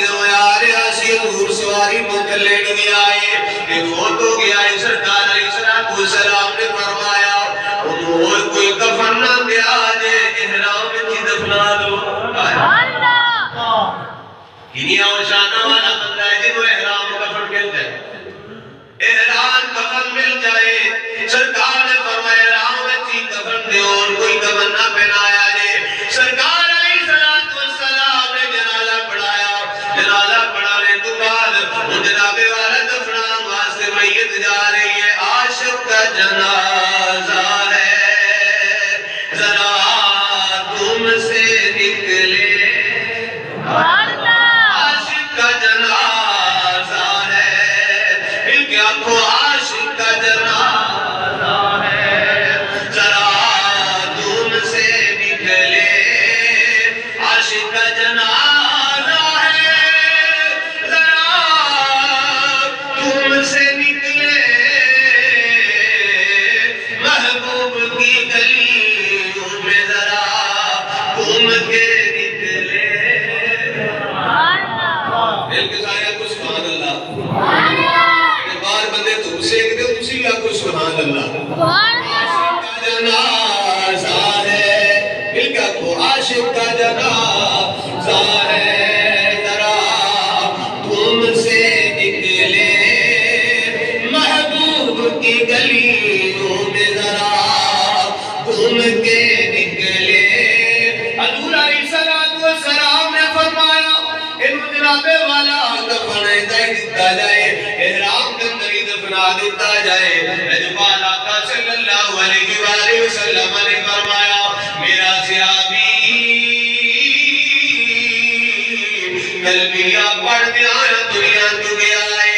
دے ہوئے آ رہا سی حضور سواری مکلے گیا ہے ایک فوت ہو گیا ہے سرکار علیہ السلام نے فرمایا اور کوئی کفن نہ دیا جے احرام کی دفنا دو کنیا و شانہ والا بندہ ہے جنہوں احرام کفن مل جائے احرام کفن مل جائے سرکار نے فرمایا احرام کی کفن دے اور کوئی کفن نہ پہنایا جے سرکار علیہ السلام نے جنازہ پڑھانے تو بعد ان جناب والا دفنان واسطے میت جا رہی ہے عاشق کا جنازہ ہے ذرا تم سے نکلے عاشق کا جنازہ ہے ان کی آنکھوں عاشق کا جنازہ ہے ذرا تم سے نکلے عاشق کا جنازہ ہے ذرا تم سے نکلے محبوب کی گلیوں میں ذرا تم کے نکلے دل کے سایہ کو سبحان اللہ بار بندے تم سے ایک دے اسی کا کو سبحان اللہ عاشق کا جنازہ ہے دل کا کو عاشق کا جنازہ ہے ذرا تم سے نکلے محبوب کی گلیوں میں ذرا تم کے نکلے حضور علیہ السلام نے فرمایا انہوں جناب والا دفن دیتا جائے احرام کے اندر ہی دفنا دیتا جائے رجبال آقا صلی اللہ علیہ وآلہ وسلم نے فرمایا میرا صحابی تلبیہ پڑھ دیا دنیا تو گیا ہے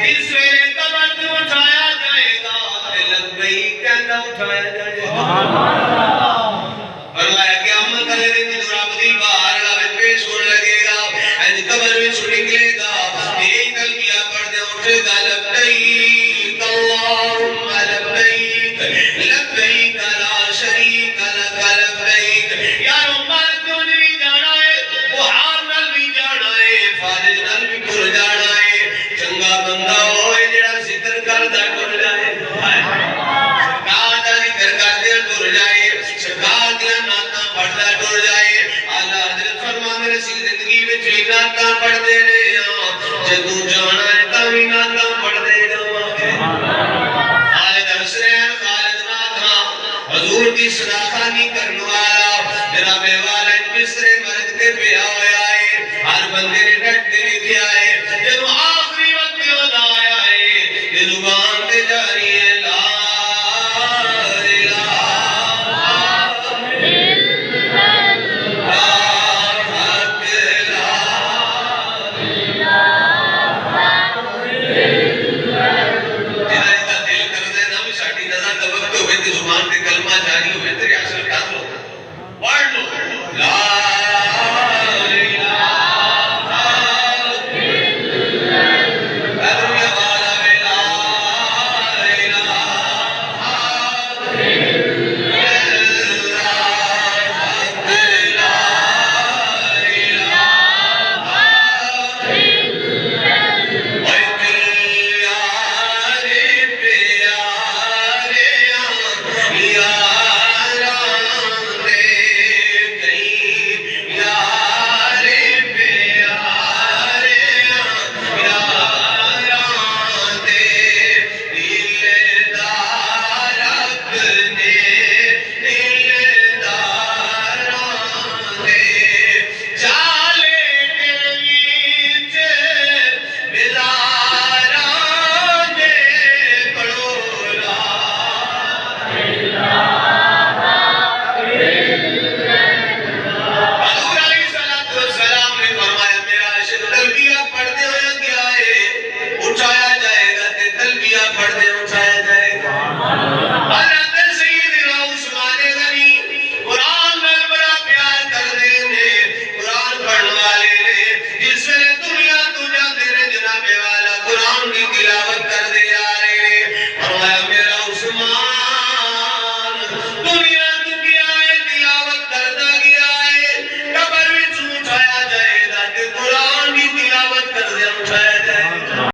اس ویلے قبر تو اٹھایا جائے گا لبیک کہتا اٹھایا جائے گا فرمایا قیامت والے دن جب رب دی بار لاوے پیش ہونے لگے گا اینج قبر وچ نکلے گا یہی تلبیہ پڑھ دے اٹھے گا لبیک اللہم لبیک لبیک لا شریک لک لبیک یارو مال کیوں نہیں جانا ہے وہ ہار نال بھی جانا ہے فارج نال بھی ٹر جانا ہے چنگا بندہ ہوئے جڑا ذکر کردا ٹر جائے سرکار دا ذکر کردے ٹر جائے سرکار دی نعتاں پڑھدا ٹر جائے اعلی حضرت فرماندے نے زندگی وچ بھی نعتاں پڑھدے رہے ہاں جدوں جانا ہے تاں بھی نعتاں پڑھدے جاواں گے خالد حسین خالد نعتاں حضور دی سناخانی کرن والا جناب والا مصر مرد تے پیا ہویا ہے ہر بندے نے ڈٹ کے لکھیا ہے جدوں آخری وقت ہودا آیا ہے یہ زبان